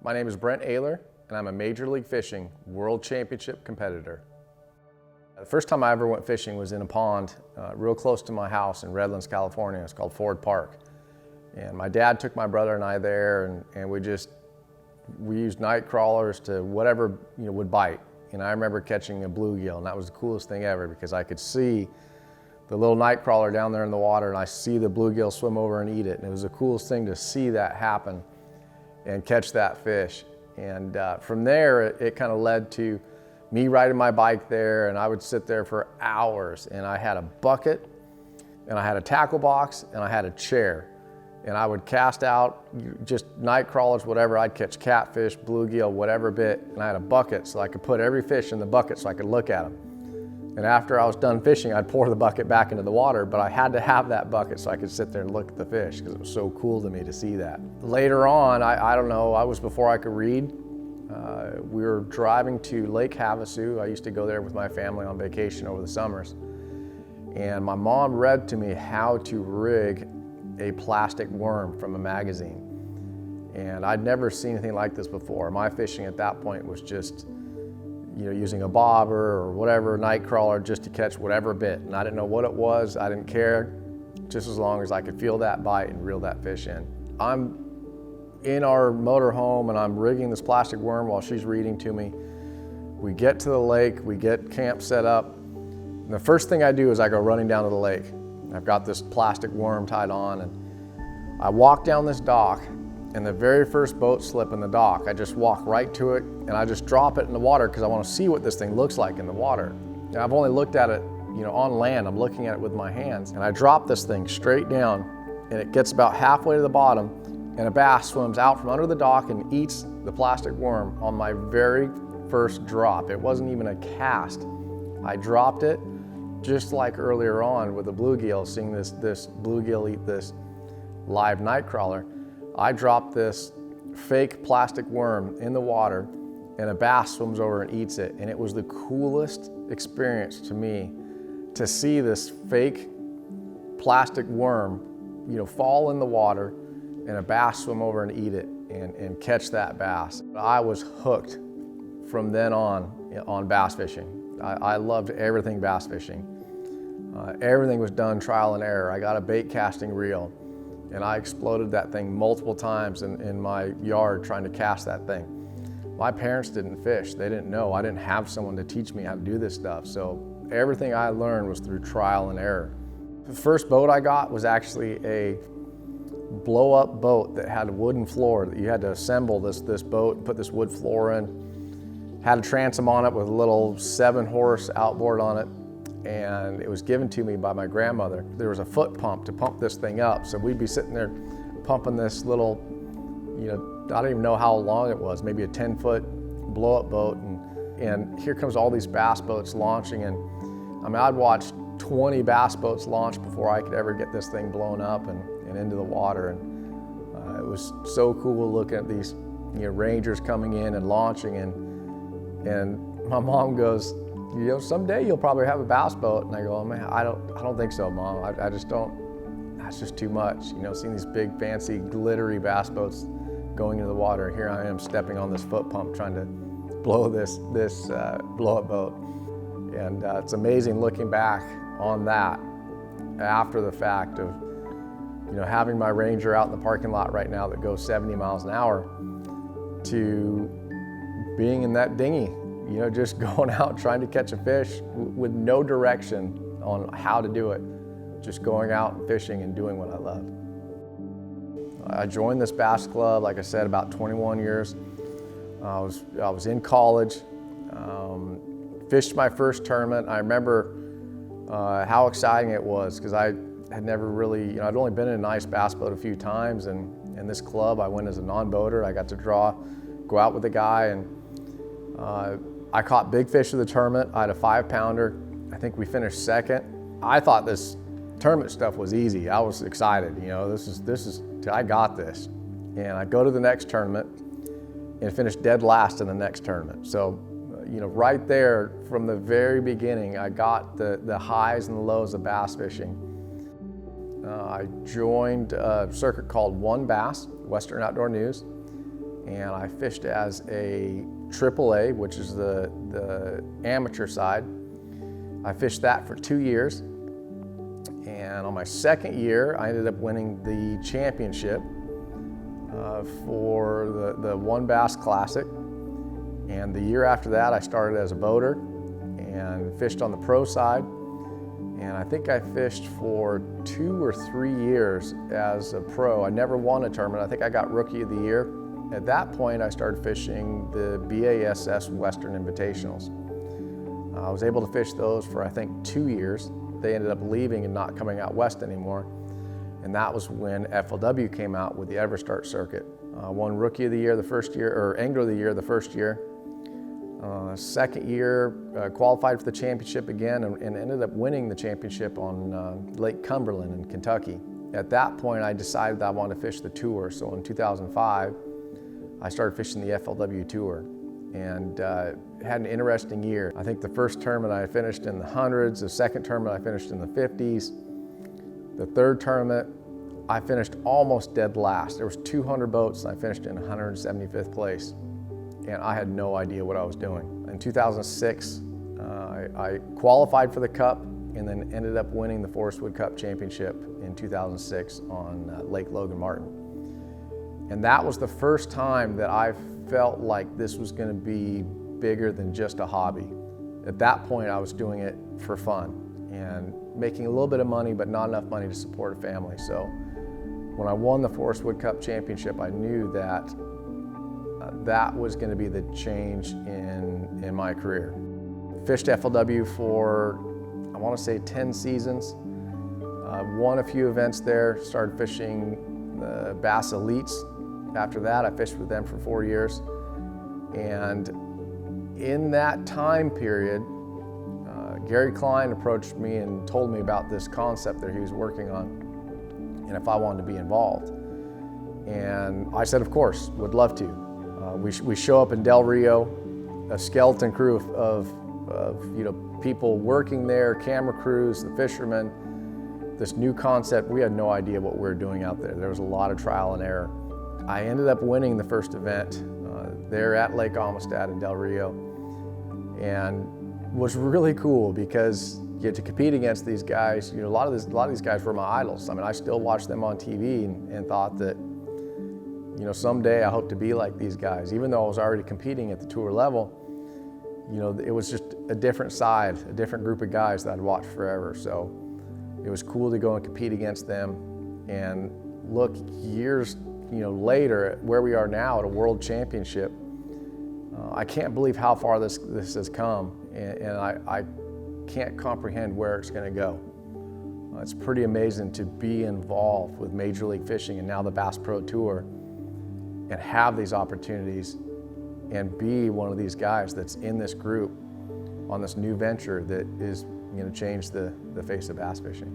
My name is Brent Ehrler, and I'm a Major League Fishing World Championship competitor. The first time I ever went fishing was in a pond real close to my house in Redlands, California. It's called Ford Park. And my dad took my brother and I there, and we used night crawlers to whatever would bite. And I remember catching a bluegill, and that was the coolest thing ever because I could see the little night crawler down there in the water, and I see the bluegill swim over and eat it. And it was the coolest thing to see that happen and catch that fish. And from there, it kind of led to me riding my bike there, and I would sit there for hours. And I had a bucket, and I had a tackle box, and I had a chair. And I would cast out just night crawlers, whatever. I'd catch catfish, bluegill, whatever bit. And I had a bucket so I could put every fish in the bucket so I could look at them. And after I was done fishing, I'd pour the bucket back into the water, but I had to have that bucket so I could sit there and look at the fish because it was so cool to me to see that. Later on, I don't know, I was before I could read. We were driving to Lake Havasu. I used to go there with my family on vacation over the summers. And my mom read to me how to rig a plastic worm from a magazine. And I'd never seen anything like this before. My fishing at that point was just using a bobber or whatever, night crawler, just to catch whatever bit. And I didn't know what it was, I didn't care, just as long as I could feel that bite and reel that fish in. I'm in our motorhome and I'm rigging this plastic worm while she's reading to me. We get to the lake, we get camp set up, and the first thing I do is I go running down to the lake. I've got this plastic worm tied on, and I walk down this dock, and the very first boat slip in the dock, I just walk right to it and I just drop it in the water because I want to see what this thing looks like in the water. And I've only looked at it, on land. I'm looking at it with my hands, and I drop this thing straight down, and it gets about halfway to the bottom, and a bass swims out from under the dock and eats the plastic worm on my very first drop. It wasn't even a cast. I dropped it just like earlier on with the bluegill, seeing this bluegill eat this live night crawler. I dropped this fake plastic worm in the water, and a bass swims over and eats it. And it was the coolest experience to me to see this fake plastic worm, fall in the water, and a bass swim over and eat it and catch that bass. I was hooked from then on bass fishing. I loved everything bass fishing. Everything was done trial and error. I got a bait casting reel, and I exploded that thing multiple times in my yard trying to cast that thing. My parents didn't fish. They didn't know. I didn't have someone to teach me how to do this stuff. So everything I learned was through trial and error. The first boat I got was actually a blow-up boat that had a wooden floor that you had to assemble this boat and put this wood floor in. Had a transom on it with a little 7-horse outboard on it. And it was given to me by my grandmother. There was a foot pump to pump this thing up. So we'd be sitting there pumping this little, I don't even know how long it was, maybe a 10-foot blow-up boat. And here comes all these bass boats launching. And I'd watch 20 bass boats launch before I could ever get this thing blown up and into the water. And it was so cool looking at these rangers coming in and launching. And my mom goes, someday you'll probably have a bass boat. And I go, oh man, I don't think so, Mom. I just don't, that's just too much. Seeing these big, fancy, glittery bass boats going into the water. Here I am stepping on this foot pump trying to blow this blow-up boat. And it's amazing looking back on that after the fact of, having my Ranger out in the parking lot right now that goes 70 miles an hour to being in that dinghy. Just going out trying to catch a fish with no direction on how to do it. Just going out and fishing and doing what I love. I joined this bass club, like I said, about 21 years. I was in college, fished my first tournament. I remember how exciting it was because I had never really, I'd only been in a nice bass boat a few times, and in this club I went as a non-boater. I got to go out with a guy, and I caught big fish of the tournament. I had a 5-pounder. I think we finished second. I thought this tournament stuff was easy. I was excited. I got this. And I go to the next tournament and finish dead last in the next tournament. So, right there from the very beginning, I got the highs and the lows of bass fishing. I joined a circuit called One Bass, Western Outdoor News, and I fished as a AAA, which is the amateur side. I fished that for 2 years, and on my second year, I ended up winning the championship for the One Bass Classic. And the year after that, I started as a boater and fished on the pro side. And I think I fished for 2 or 3 years as a pro. I never won a tournament. I think I got Rookie of the Year. At that point, I started fishing the BASS Western Invitationals. I was able to fish those for, I think, 2 years. They ended up leaving and not coming out west anymore. And that was when FLW came out with the EverStart circuit. Won Rookie of the Year the first year, or Angler of the Year the first year. Second year, qualified for the championship again and ended up winning the championship on Lake Cumberland in Kentucky. At that point, I decided that I wanted to fish the tour. So in 2005, I started fishing the FLW Tour and had an interesting year. I think the first tournament I finished in the hundreds, the second tournament I finished in the 50s. The third tournament, I finished almost dead last. There was 200 boats and I finished in 175th place. And I had no idea what I was doing. In 2006, I qualified for the Cup and then ended up winning the Forest Wood Cup Championship in 2006 on Lake Logan Martin. And that was the first time that I felt like this was going to be bigger than just a hobby. At that point, I was doing it for fun and making a little bit of money, but not enough money to support a family. So when I won the Forest Wood Cup Championship, I knew that that was going to be the change in my career. Fished FLW for, I want to say, 10 seasons. Won a few events there, started fishing the Bass Elites. After that, I fished with them for 4 years. And in that time period, Gary Klein approached me and told me about this concept that he was working on and if I wanted to be involved. And I said, of course, would love to. We show up in Del Rio, a skeleton crew of people working there, camera crews, the fishermen, this new concept. We had no idea what we were doing out there. There was a lot of trial and error. I ended up winning the first event there at Lake Amistad in Del Rio, and was really cool because you get to compete against these guys. A lot of these guys were my idols. I mean, I still watched them on TV and thought that, someday I hope to be like these guys. Even though I was already competing at the tour level, it was just a different side, a different group of guys that I'd watched forever. So it was cool to go and compete against them and look years, later at where we are now at a world championship. I can't believe how far this has come, and I can't comprehend where it's going to go. It's pretty amazing to be involved with Major League Fishing and now the Bass Pro Tour and have these opportunities and be one of these guys that's in this group on this new venture that is going to change the face of bass fishing.